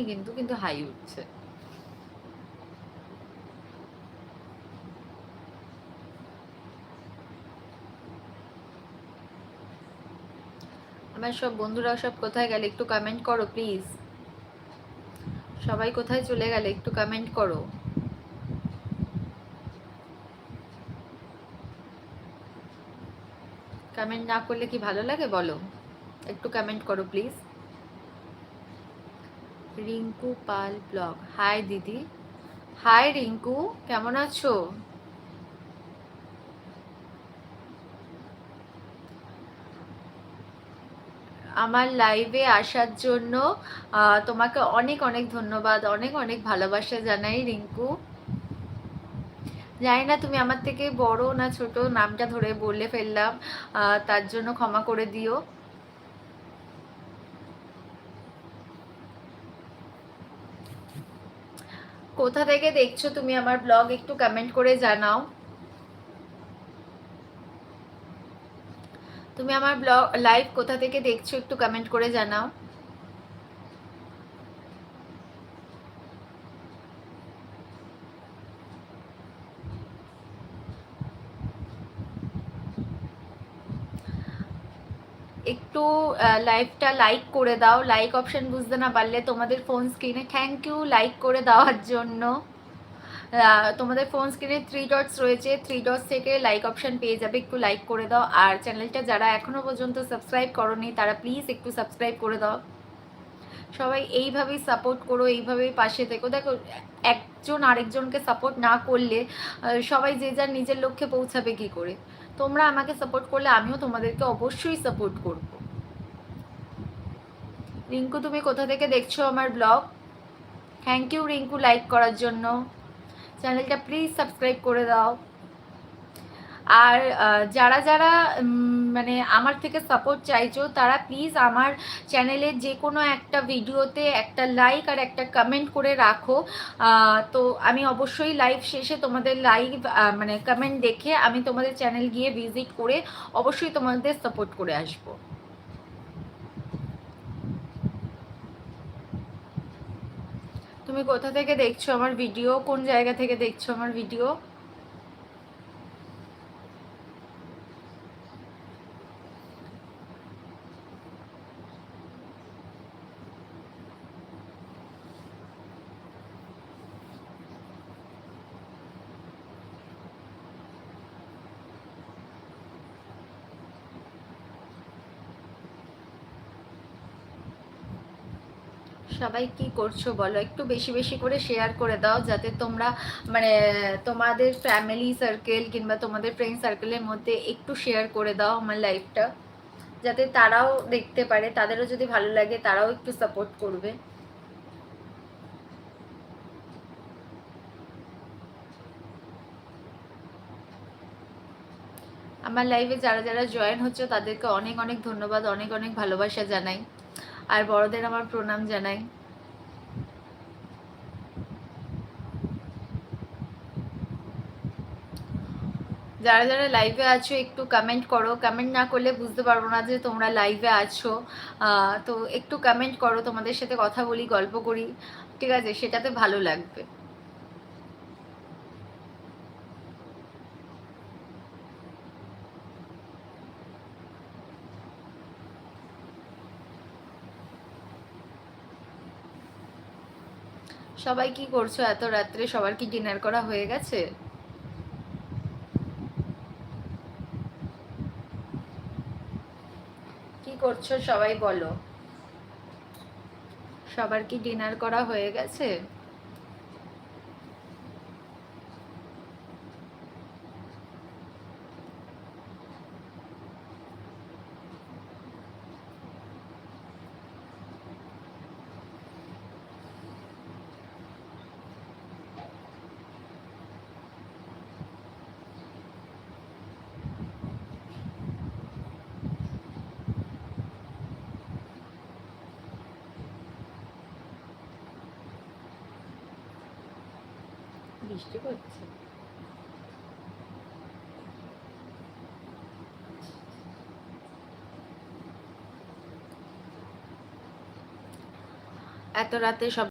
ওঠেনি কিন্তু, কিন্তু হাই উঠছে। আমার সব বন্ধুরা সব কোথায় গেলে একটু কমেন্ট করো প্লিজ। সবাই কোথায় চলে গেলে একটু কমেন্ট করো। কমেন্ট না করলে কি ভালো লাগে বলো? একটু কমেন্ট করো please. Rinku Pal blog, hi দিদি। হাই রিঙ্কু, কেমন আছো? আমার লাইভে আসার জন্য তোমাকে অনেক অনেক ধন্যবাদ, অনেক অনেক ভালোবাসা জানাই রিঙ্কু। জানি না তুমি আমার থেকে বড় না ছোট, নামটা ধরে বলে ফেললাম, তার জন্য ক্ষমা করে দিও। কোথা থেকে দেখছো তুমি আমার ব্লগ একটু কমেন্ট করে জানাও। তুমি আমার ব্লগ লাইভ কোথা থেকে দেখছো একটু কমেন্ট করে জানাও। একটু লাইভটা লাইক করে দাও। লাইক অপশন বুঝতে না পারলে তোমাদের ফোন স্ক্রিনে, থ্যাংক ইউ লাইক করে দেওয়ার জন্য। তোমাদের ফোন স্ক্রিনে 3 ডটস রয়েছে, 3 ডটস থেকে লাইক অপশন পেয়ে যাবে, একটু লাইক করে দাও। আর চ্যানেলটা যারা এখনো পর্যন্ত সাবস্ক্রাইব করোনি তারা প্লিজ একটু সাবস্ক্রাইব করে দাও। সবাই এইভাবেই সাপোর্ট করো, এইভাবেই পাশে থেকো। দেখো, একজন আরেকজনকে সাপোর্ট না করলে সবাই যে যার নিজের লক্ষ্যে পৌঁছাবে কি করে? তোমরা আমাকে সাপোর্ট করলে আমিও তোমাদেরকে অবশ্যই সাপোর্ট করব। রিঙ্কু, তুমি কোথা থেকে দেখছো আমার blog? Thank you Rinku like করার জন্য। চ্যানেলটা প্লিজ সাবস্ক্রাইব করে দাও। আর যারা যারা মানে আমার থেকে সাপোর্ট চাইছো তারা প্লিজ আমার চ্যানেলের যে কোনো একটা ভিডিওতে একটা লাইক আর একটা কমেন্ট করে রাখো। তো আমি অবশ্যই লাইভ শেষে তোমাদের লাইভ মানে কমেন্ট দেখে আমি তোমাদের চ্যানেল গিয়ে ভিজিট করে অবশ্যই তোমাদের সাপোর্ট করে আসবো। তুমি কোথা থেকে দেখছো আমার ভিডিও? কোন জায়গা থেকে দেখছো আমার ভিডিও? সবাই কি করছো বলো? একটু বেশি বেশি করে শেয়ার করে দাও যাতে তোমরা মানে তোমাদের ফ্যামিলি সার্কেল কিংবা তোমাদের ফ্রেন্ড সার্কেলের মধ্যে একটু শেয়ার করে দাও আমার লাইফটা, যাতে তারাও দেখতে পারে, তাদেরও যদি ভালো লাগে তারাও একটু সাপোর্ট করবে। আমার লাইভে যারা যারা জয়েন হচ্ছে তাদেরকে অনেক অনেক ধন্যবাদ, অনেক অনেক ভালোবাসা জানাই। আর বড়দের আমার প্রণাম জানাই। যারা যারা লাইভে আছো একটু কমেন্ট করো। কমেন্ট না করলে বুঝতে পারবো না যে তোমরা লাইভে আছো। তো একটু কমেন্ট করো, তোমাদের সাথে কথা বলি, গল্প করি, ঠিক আছে? সেটাতে ভালো লাগবে। সবাই কি করছো এত রাত্রে? সবার কি ডিনার করা হয়ে গেছে? কি করছো সবাই বলো? সবার কি ডিনার করা হয়ে গেছে? বৃষ্টি পড়ছে। এত রাতে সব